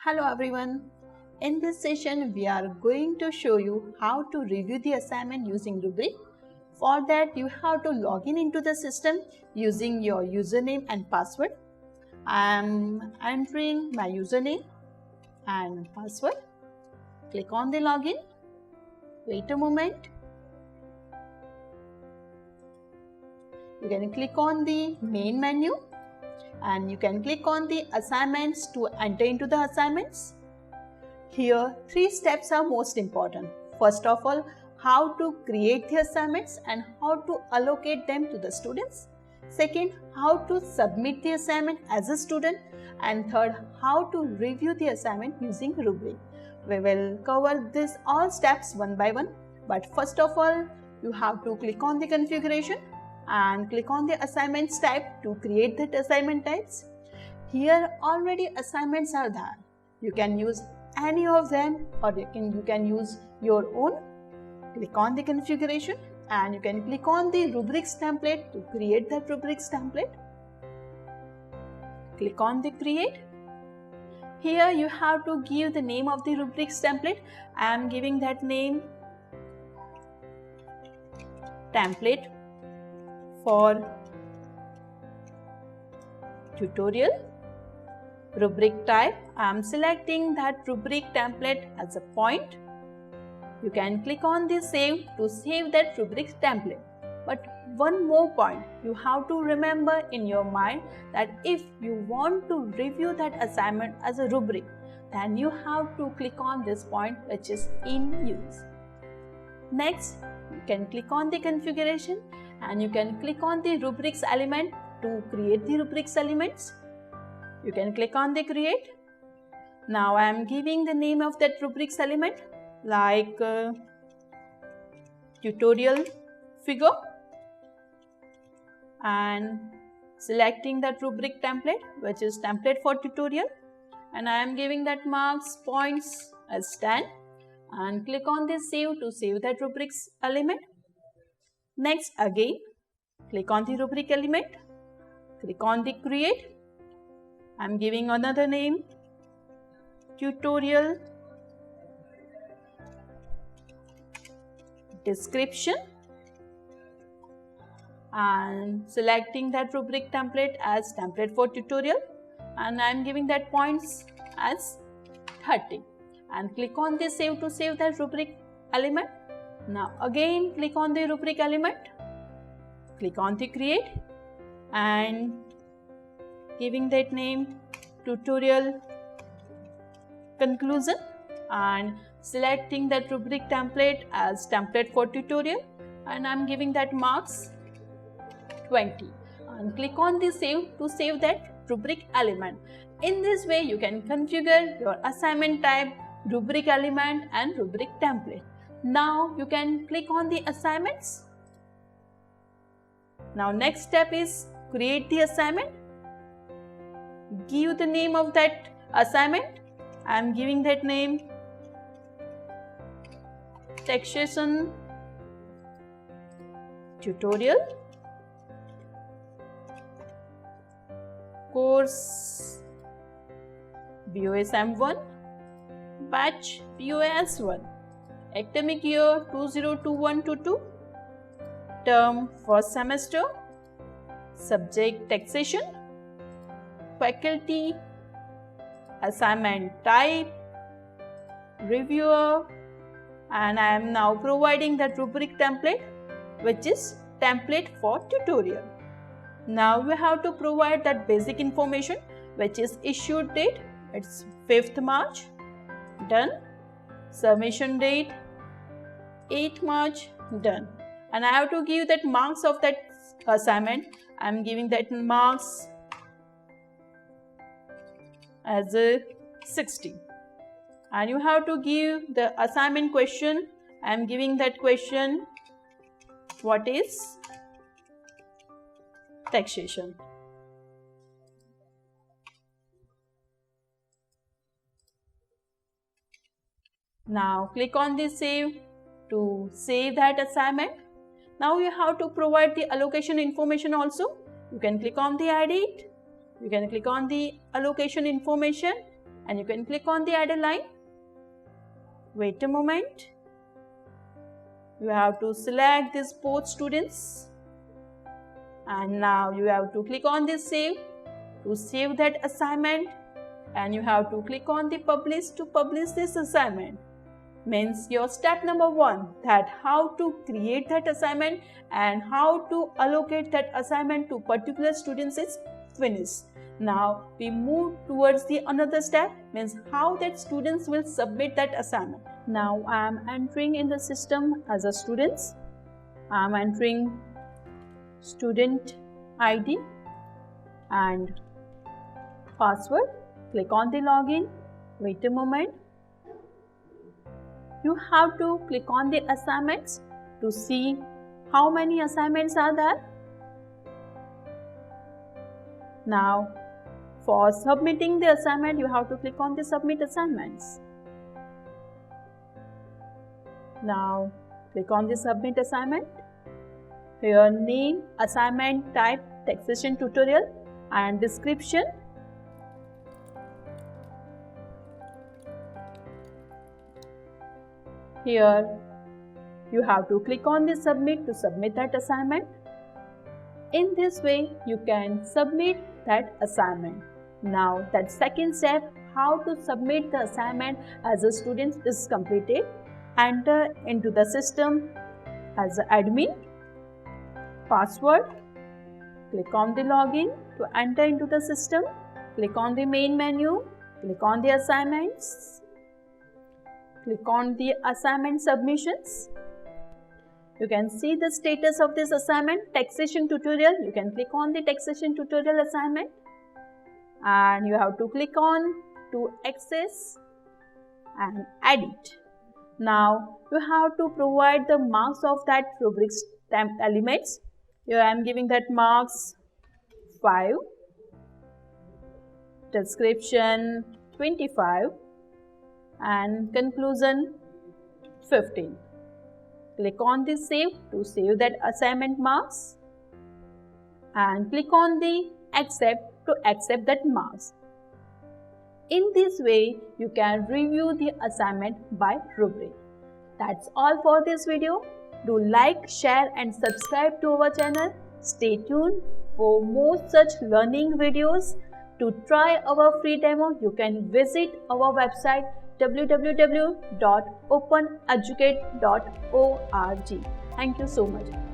Hello everyone. In this session, we are going to show you how to review the assignment using rubric. For that, you have to log into the system using your username and password. I am entering my username and password. Click on the login. Wait a moment. You can click on the main menu and you can click on the assignments to enter into the assignments. Here, 3 steps are most important. First of all, how to create the assignments and how to allocate them to the students. Second, how to submit the assignment as a student. And third, how to review the assignment using rubric. We will cover this all steps one by one. But first of all, you have to click on the configuration and click on the assignments type to create that assignment types. Here already assignments are there. You can use any of them or you can use your own. Click on the configuration and you can click on the rubrics template to create that rubrics template. Click on the create. Here you have to give the name of the rubrics template. I am giving that name template for tutorial. Rubric type, I am selecting that rubric template as a point. You can click on the save to save that rubric template. But one more point, you have to remember in your mind that if you want to review that assignment as a rubric, then you have to click on this point which is in use. Next, you can click on the configuration and you can click on the rubrics element to create the rubrics elements. You can click on the create. Now I am giving the name of that rubrics element like tutorial figure and selecting that rubric template which is template for tutorial, and I am giving that marks points as 10 and click on the save to save that rubrics element. Next, again click on the rubric element, click on the create. I am giving another name tutorial description and selecting that rubric template as template for tutorial, and I am giving that points as 30 and click on the save to save that rubric element. Now again click on the rubric element, click on the create and giving that name tutorial conclusion and selecting that rubric template as template for tutorial, and I am giving that marks 20 and click on the save to save that rubric element. In this way you can configure your assignment type, rubric element and rubric template. Now you can click on the assignments. Now next step is create the assignment. Give the name of that assignment. I am giving that name taxation tutorial course BOSM 1 batch BOS 1 academic year 2021-22 term first semester, subject taxation, faculty, assignment type, reviewer, and I am now providing that rubric template which is template for tutorial. Now we have to provide that basic information which is issued date, it's 5th March, done. Submission date 8th March, done. And I have to give that marks of that assignment. I am giving that marks as a 60 and you have to give the assignment question. I am giving that question what is taxation. Now click on the save to save that assignment. Now you have to provide the allocation information also. You can click on the edit, you can click on the allocation information and you can click on the add a line. Wait a moment. You have to select these both students, and now you have to click on this save to save that assignment, and you have to click on the publish to publish this assignment. Means your step number 1, that how to create that assignment and how to allocate that assignment to particular students, is finished. Now we move towards the another step, means how that students will submit that assignment. Now I am entering in the system as a student. I am entering student ID and password. Click on the login. Wait a moment. You have to click on the assignments to see how many assignments are there. Now, for submitting the assignment, you have to click on the submit assignments. Now, click on the submit assignment. Here, name, assignment type, taxation tutorial, and description. Here, you have to click on the submit to submit that assignment. In this way, you can submit that assignment. Now, that second step, how to submit the assignment as a student, is completed. Enter into the system as an admin. Password. Click on the login to enter into the system. Click on the main menu. Click on the assignments. Click on the assignment submissions. You can see the status of this assignment, taxation tutorial. You can click on the taxation tutorial assignment, and you have to click on to access and edit. Now you have to provide the marks of that rubric stamp elements. Here I am giving that marks 5, description 25, and conclusion 15. Click on the save to save that assignment marks, and click on the accept to accept that marks. In this way, you can review the assignment by rubric. That's all for this video. Do like, share and subscribe to our channel. Stay tuned for more such learning videos. To try our free demo, you can visit our website www.openeducate.org. Thank you so much.